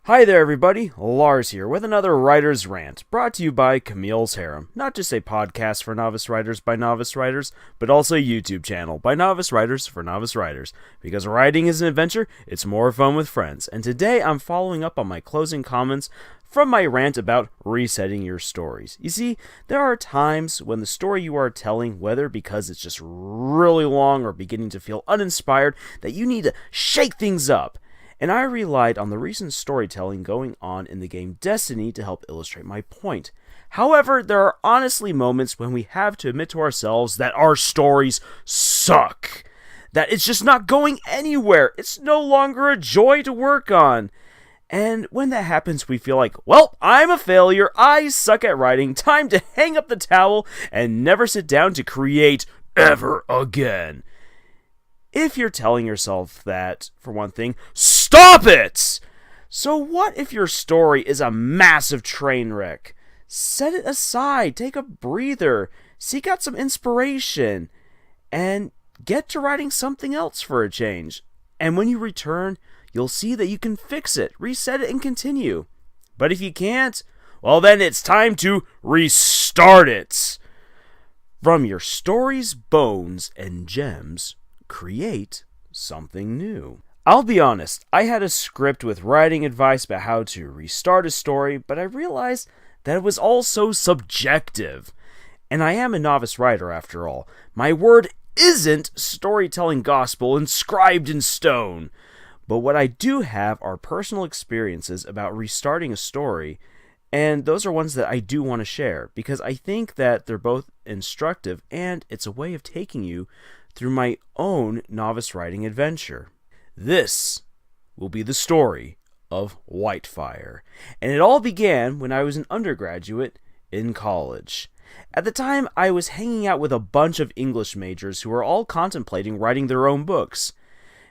Hi there everybody, Lars here with another Writer's Rant, brought to you by Camille's Harem. Not just a podcast for novice writers by novice writers, but also a YouTube channel by novice writers for novice writers. Because writing is an adventure, it's more fun with friends. And today I'm following up on my closing comments from my rant about resetting your stories. You see, there are times when the story you are telling, whether because it's just really long or beginning to feel uninspired, that you need to shake things up. And I relied on the recent storytelling going on in the game Destiny to help illustrate my point. However, there are honestly moments when we have to admit to ourselves that our stories suck. That it's just not going anywhere. It's no longer a joy to work on. And when that happens, we feel like, well, I'm a failure, I suck at writing, time to hang up the towel and never sit down to create ever again. If you're telling yourself that, for one thing, stop it! So what if your story is a massive train wreck? Set it aside, take a breather, seek out some inspiration, and get to writing something else for a change. And when you return, you'll see that you can fix it, reset it, and continue. But if you can't, well then it's time to restart it. From your story's bones and gems, create something new. I'll be honest, I had a script with writing advice about how to restart a story, but I realized that it was all so subjective. And I am a novice writer after all. My word isn't storytelling gospel inscribed in stone. But what I do have are personal experiences about restarting a story, and those are ones that I do want to share, because I think that they're both instructive and it's a way of taking you through my own novice writing adventure. This will be the story of Whitefire, and it all began when I was an undergraduate in college. At the time, I was hanging out with a bunch of English majors who were all contemplating writing their own books.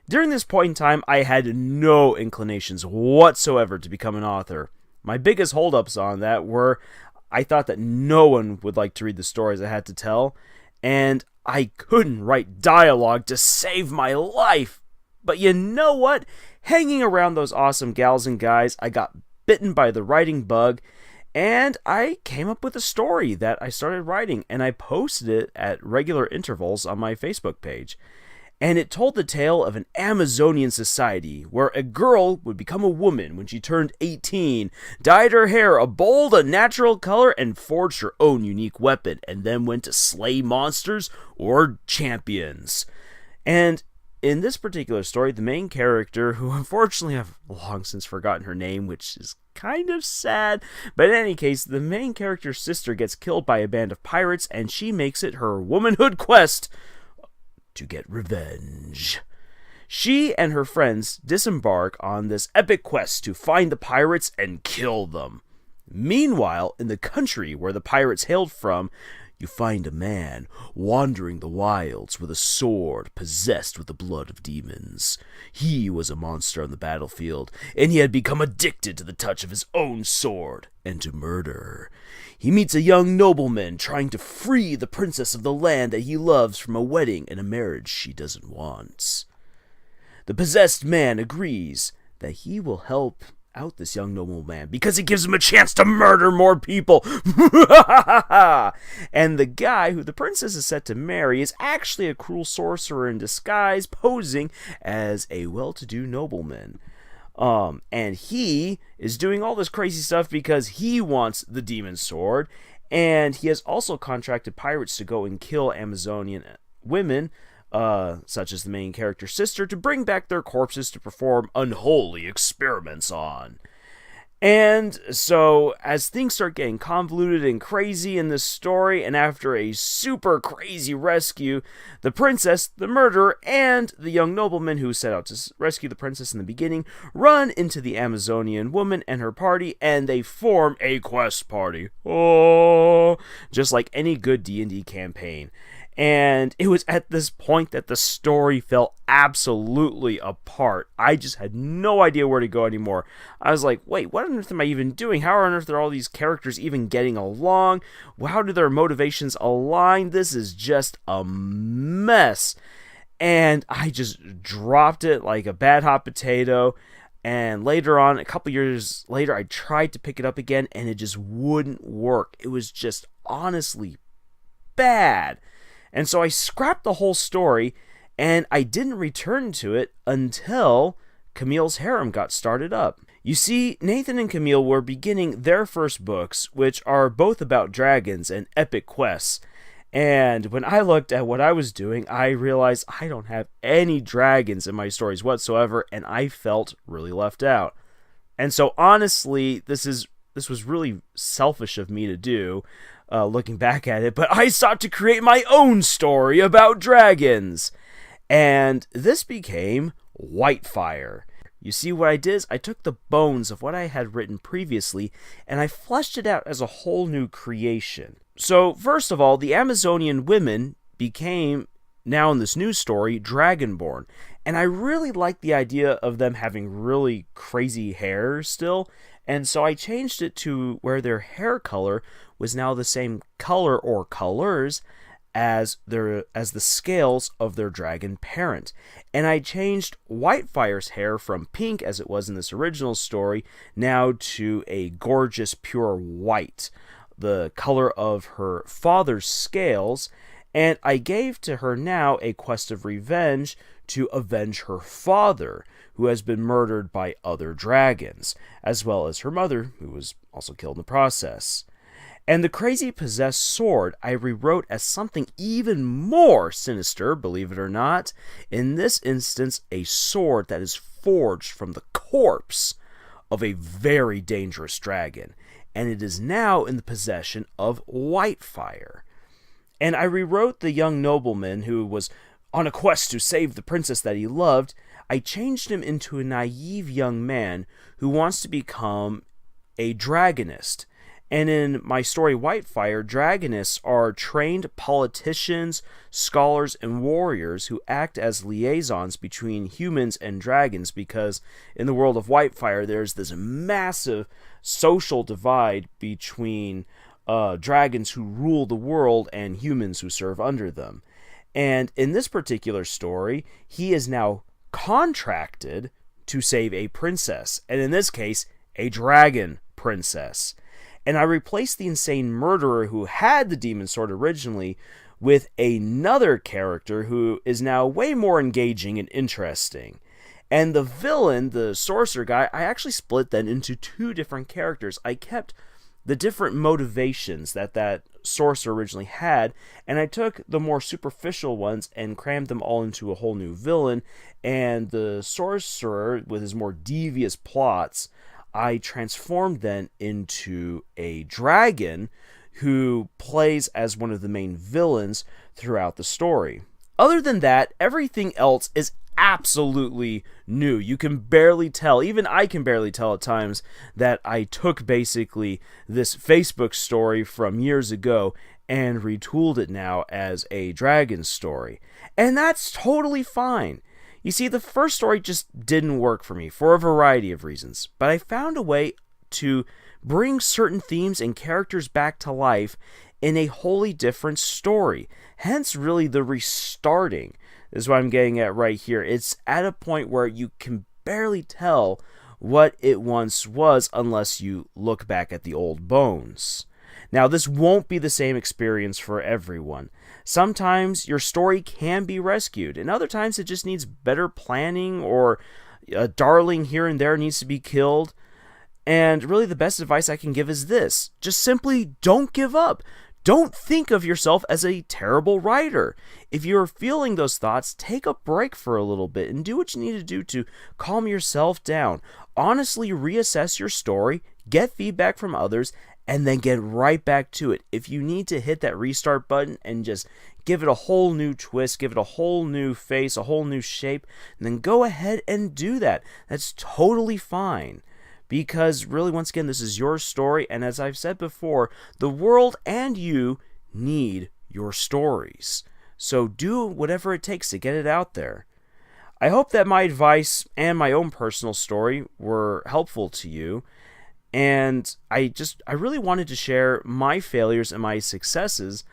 During this point in time, I had no inclinations whatsoever to become an author. My biggest holdups on that were I thought that no one would like to read the stories I had to tell, and I couldn't write dialogue to save my life. But you know what? Hanging around those awesome gals and guys, I got bitten by the writing bug, and I came up with a story that I started writing, and I posted it at regular intervals on my Facebook page. And it told the tale of an Amazonian society where a girl would become a woman when she turned 18, dyed her hair a bold, unnatural color, and forged her own unique weapon, and then went to slay monsters or champions. And in this particular story, the main character, who unfortunately I've long since forgotten her name, which is kind of sad, but in any case, the main character's sister gets killed by a band of pirates, and she makes it her womanhood quest to get revenge. She and her friends disembark on this epic quest to find the pirates and kill them. Meanwhile, in the country where the pirates hailed from, you find a man wandering the wilds with a sword possessed with the blood of demons. He was a monster on the battlefield, and he had become addicted to the touch of his own sword and to murder. He meets a young nobleman trying to free the princess of the land that he loves from a wedding and a marriage she doesn't want. The possessed man agrees that he will help out this young nobleman because it gives him a chance to murder more people. And the guy who the princess is set to marry is actually a cruel sorcerer in disguise, posing as a well-to-do nobleman. And he is doing all this crazy stuff because he wants the demon sword, and he has also contracted pirates to go and kill Amazonian women, such as the main character's sister, to bring back their corpses to perform unholy experiments on. And so, as things start getting convoluted and crazy in this story, and after a super crazy rescue, the princess, the murderer, and the young nobleman who set out to rescue the princess in the beginning run into the Amazonian woman and her party, and they form a quest party. Oh, just like any good D&D campaign. And it was at this point that the story fell absolutely apart. I just had no idea where to go anymore. I was like, wait, what on earth am I even doing? How on earth are all these characters even getting along? How do their motivations align? This is just a mess. And I just dropped it like a bad hot potato. And later on, a couple years later, I tried to pick it up again, and it just wouldn't work. It was just honestly bad. And so I scrapped the whole story, and I didn't return to it until Camille's Harem got started up. You see, Nathan and Camille were beginning their first books, which are both about dragons and epic quests. And when I looked at what I was doing, I realized I don't have any dragons in my stories whatsoever, and I felt really left out. And so honestly, this was really selfish of me to do, looking back at it, but I sought to create my own story about dragons. And this became Whitefire. You see, what I did is I took the bones of what I had written previously, and I fleshed it out as a whole new creation. So, first of all, the Amazonian women became, now in this new story, Dragonborn. And I really like the idea of them having really crazy hair still, and so I changed it to where their hair color was now the same color or colors as the scales of their dragon parent. And I changed Whitefire's hair from pink, as it was in this original story, now to a gorgeous pure white, the color of her father's scales, and I gave to her now a quest of revenge to avenge her father, who has been murdered by other dragons, as well as her mother, who was also killed in the process. And the crazy possessed sword I rewrote as something even more sinister, believe it or not. In this instance, a sword that is forged from the corpse of a very dangerous dragon, and it is now in the possession of Whitefire. And I rewrote the young nobleman who was on a quest to save the princess that he loved. I changed him into a naive young man who wants to become a dragonist. And in my story Whitefire, dragonists are trained politicians, scholars, and warriors who act as liaisons between humans and dragons, because in the world of Whitefire there's this massive social divide between dragons who rule the world and humans who serve under them. And in this particular story, he is now contracted to save a princess, and in this case, a dragon princess. And I replaced the insane murderer who had the demon sword originally with another character who is now way more engaging and interesting. And the villain, the sorcerer guy, I actually split then into two different characters. I kept the different motivations that sorcerer originally had, and I took the more superficial ones and crammed them all into a whole new villain, and the sorcerer, with his more devious plots, I transformed then into a dragon who plays as one of the main villains throughout the story. Other than that, everything else is absolutely new. You can barely tell, even I can barely tell at times, that I took basically this Facebook story from years ago and retooled it now as a dragon story. And that's totally fine. You see, the first story just didn't work for me for a variety of reasons, but I found a way to bring certain themes and characters back to life in a wholly different story. Hence, really, the restarting is what I'm getting at right here. It's at a point where you can barely tell what it once was unless you look back at the old bones. Now, this won't be the same experience for everyone. Sometimes your story can be rescued, and other times it just needs better planning, or a darling here and there needs to be killed. And really the best advice I can give is this: just simply don't give up. Don't think of yourself as a terrible writer. If you're feeling those thoughts, take a break for a little bit and do what you need to do to calm yourself down. Honestly reassess your story, get feedback from others, and then get right back to it. If you need to hit that restart button and just give it a whole new twist, give it a whole new face, a whole new shape, then go ahead and do that. That's totally fine. Because really, once again, this is your story, and as I've said before, the world and you need your stories. So do whatever it takes to get it out there. I hope that my advice and my own personal story were helpful to you. And I really wanted to share my failures and my successes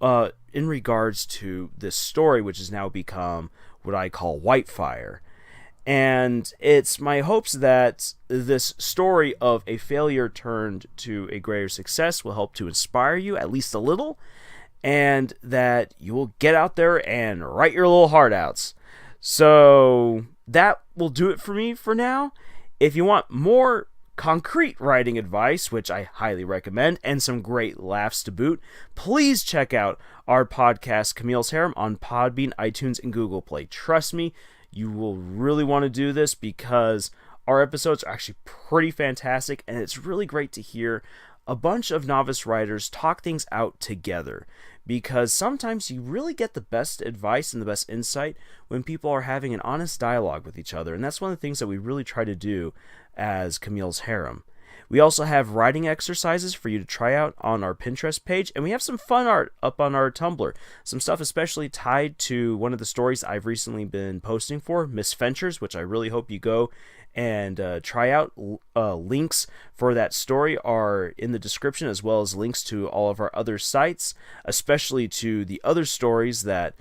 in regards to this story, which has now become what I call Whitefire. And it's my hopes that this story of a failure turned to a greater success will help to inspire you at least a little, and that you will get out there and write your little heart outs. So that will do it for me for now. If you want more concrete writing advice, which I highly recommend, and some great laughs to boot, please check out our podcast, Camille's Harem, on Podbean, iTunes, and Google Play. Trust me, you will really want to do this because our episodes are actually pretty fantastic, and it's really great to hear a bunch of novice writers talk things out together, because sometimes you really get the best advice and the best insight when people are having an honest dialogue with each other, and that's one of the things that we really try to do as Camille's Harem. We also have writing exercises for you to try out on our Pinterest page, and we have some fun art up on our Tumblr. Some stuff especially tied to one of the stories I've recently been posting for, Miss Ventures, which I really hope you go and try out. Links for that story are in the description, as well as links to all of our other sites, especially to the other stories that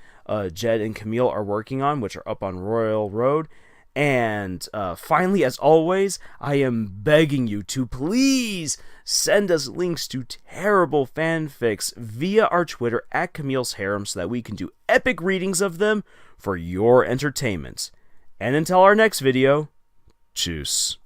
Jed and Camille are working on, which are up on Royal Road. And finally, as always, I am begging you to please send us links to terrible fanfics via our Twitter at Camille's Harem so that we can do epic readings of them for your entertainment. And until our next video, tschüss.